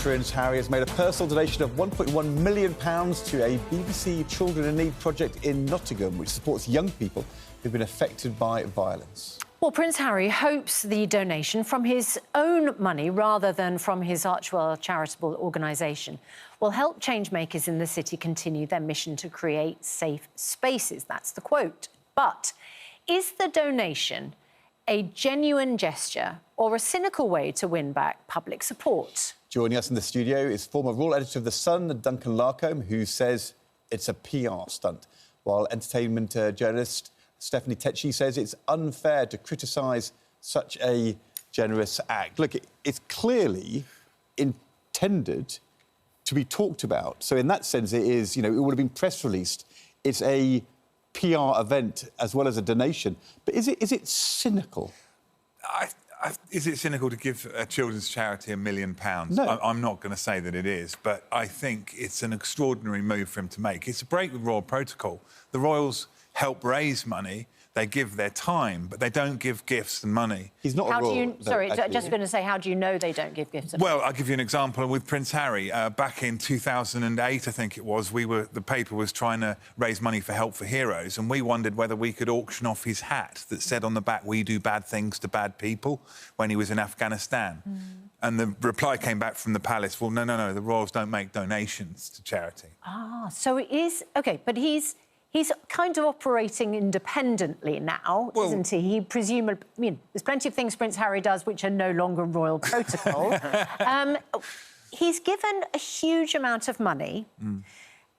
Prince Harry has made a personal donation of £1.1 million to a BBC Children in Need project in Nottingham, which supports young people who've been affected by violence. Well, Prince Harry hopes the donation from his own money, rather than from his Archwell charitable organisation, will help changemakers in the city continue their mission to create safe spaces. That's the quote. But is the donation a genuine gesture or a cynical way to win back public support? Joining us in the studio is former Royal Editor of The Sun, Duncan Larcombe, who says it's a PR stunt, while entertainment journalist Stephanie Tetchy says it's unfair to criticise such a generous act. Look, it's clearly intended to be talked about. So in that sense, it is, you know, it would have been press released. It's a PR event as well as a donation. But is it cynical? Is it cynical to give a children's charity £1 million? No. I'm not going to say that it is, but I think it's an extraordinary move for him to make. It's a break with royal protocol. The royals help raise money. They give their time, but they don't give gifts and money. He's not a royal... Sorry, just going to say, how do you know they don't give gifts and money? Well, I'll give you an example with Prince Harry. Back in 2008, I think it was, the paper was trying to raise money for Help for Heroes, and we wondered whether we could auction off his hat that said on the back, "We do bad things to bad people," when he was in Afghanistan. And the reply came back from the palace, well, no, the royals don't make donations to charity. Ah, so it is... OK, but he's kind of operating independently now, isn't he? He presumably... I mean, there's plenty of things Prince Harry does which are no longer royal protocol. He's given a huge amount of money,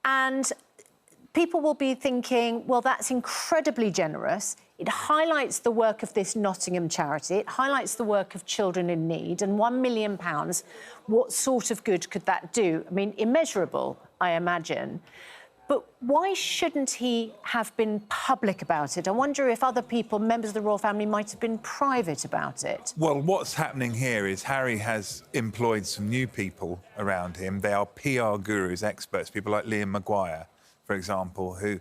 and people will be thinking, well, that's incredibly generous. It highlights the work of this Nottingham charity. It highlights the work of children in need. And £1 million, what sort of good could that do? I mean, immeasurable, I imagine. But why shouldn't he have been public about it? I wonder if other people, members of the royal family, might have been private about it. Well, what's happening here is Harry has employed some new people around him. They are PR gurus, experts, people like Liam Maguire, for example, who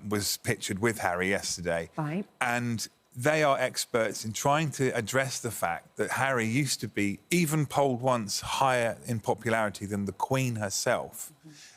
was pictured with Harry yesterday. Right. And they are experts in trying to address the fact that Harry used to be, even polled once, higher in popularity than the Queen herself.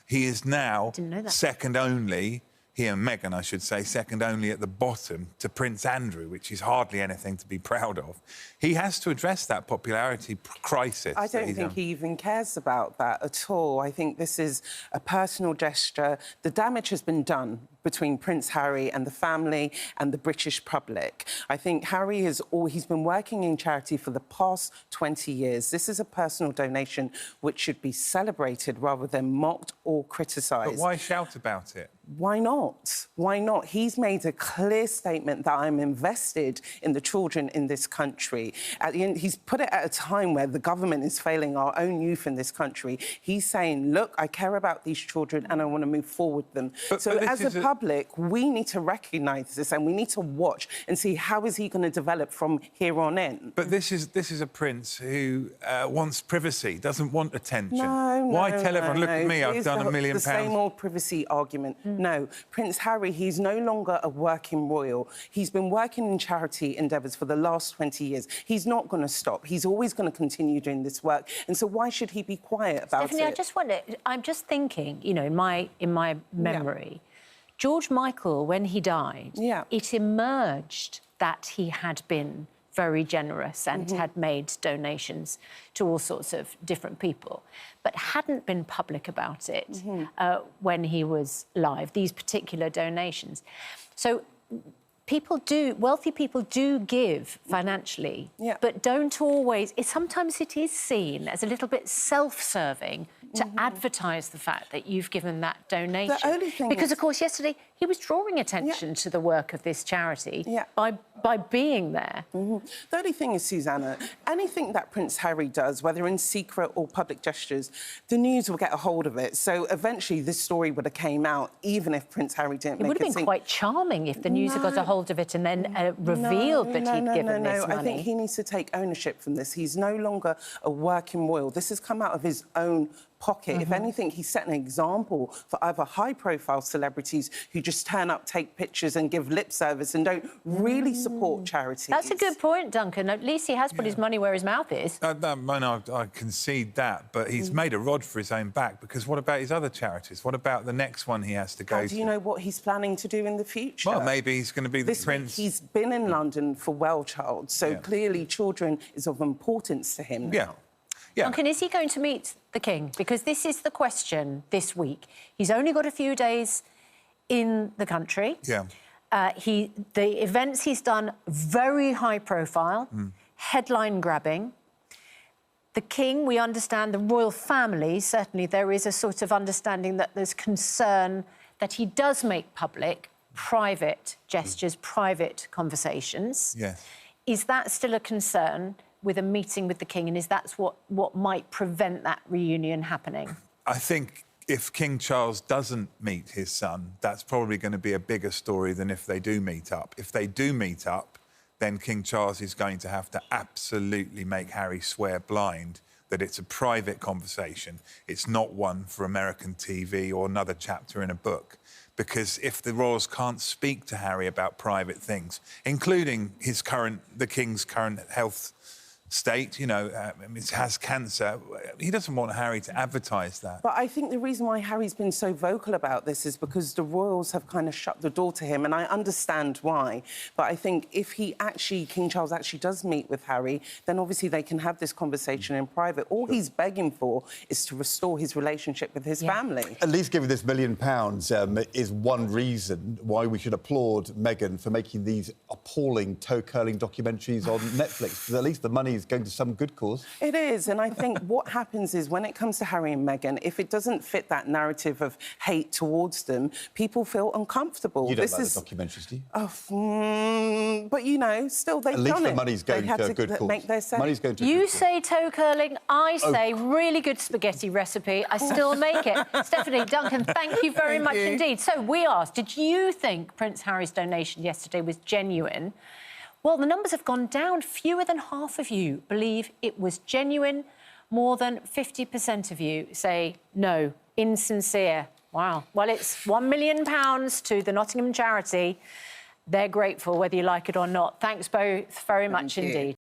He is now second only, he and Meghan, I should say, second only at the bottom to Prince Andrew, which is hardly anything to be proud of. He has to address that popularity crisis. I don't think he even cares about that at all. I think this is a personal gesture. The damage has been done between Prince Harry and the family and the British public. I think Harry he's been working in charity for the past 20 years. This is a personal donation which should be celebrated rather than mocked or criticised. But why shout about it? Why not? Why not? He's made a clear statement that I'm invested in the children in this country. At the end, he's put it at a time where the government is failing our own youth in this country. He's saying, look, I care about these children and I want to move forward them. But as a public, we need to recognise this and we need to watch and see how is he going to develop from here on in. But this is a prince who wants privacy, doesn't want attention. Why tell everyone, look at me, I've done £1 million? The same old privacy argument. No, Prince Harry, he's no longer a working royal. He's been working in charity endeavours for the last 20 years. He's not going to stop. He's always going to continue doing this work. And so why should he be quiet about Stephanie, it? I just wonder, I'm just thinking, you know, in my memory, George Michael, when he died, it emerged that he had been very generous and had made donations to all sorts of different people, but hadn't been public about it when he was live, these particular donations. So wealthy people do give financially, but don't always... Sometimes it is seen as a little bit self-serving to advertise the fact that you've given that donation. The only thing because, of course, yesterday he was drawing attention to the work of this charity by being there. The only thing is, Susanna, anything that Prince Harry does, whether in secret or public gestures, the news will get a hold of it. So eventually this story would have came out, even if Prince Harry didn't make it. It would have been quite charming if the news had got a hold of it and then revealed that he'd given this money. I think he needs to take ownership from this. He's no longer a working royal. This has come out of his own pocket. If anything, he set an example for other high-profile celebrities who just turn up, take pictures and give lip service and don't really support charities. That's a good point, Duncan. At least he has put his money where his mouth is. I concede that, but he's made a rod for his own back, because what about his other charities? What about the next one he has to go to? Do you know what he's planning to do in the future? Well, maybe he's going to be the this prince. Week he's been in London for Wellchild, so clearly children is of importance to him now. Yeah. Duncan, is he going to meet the King? Because this is the question this week. He's only got a few days in the country. Yeah. The events he's done, very high profile, headline grabbing. The King, we understand, the royal family, certainly there is a sort of understanding that there's concern that he does make public private gestures, private conversations. Yes. Is that still a concern with a meeting with the King, and is that what might prevent that reunion happening? I think if King Charles doesn't meet his son, that's probably going to be a bigger story than if they do meet up. If they do meet up, then King Charles is going to have to absolutely make Harry swear blind that it's a private conversation. It's not one for American TV or another chapter in a book. Because if the royals can't speak to Harry about private things, including the King's current health state, you know, has cancer, he doesn't want Harry to advertise that. But I think the reason why Harry's been so vocal about this is because the royals have kind of shut the door to him, and I understand why. But I think if King Charles actually does meet with Harry, then obviously they can have this conversation in private. All he's begging for is to restore his relationship with his family. At least giving this £1 million is one reason why we should applaud Meghan for making these appalling toe-curling documentaries on Netflix, because at least the money is going to some good cause. It is, and I think what happens is when it comes to Harry and Meghan, if it doesn't fit that narrative of hate towards them, people feel uncomfortable. You don't like the documentaries, do you? Oh, but, you know, still they've done it. At least the money's going to a good cause. Make their say. Money's going to You say toe curling, I say really good spaghetti recipe. I still make it. Stephanie, Duncan, thank you very much indeed. So we asked, did you think Prince Harry's donation yesterday was genuine? Well, the numbers have gone down. Fewer than half of you believe it was genuine. More than 50% of you say no, insincere. Wow. Well, it's £1 million to the Nottingham charity. They're grateful, whether you like it or not. Thanks both very much indeed.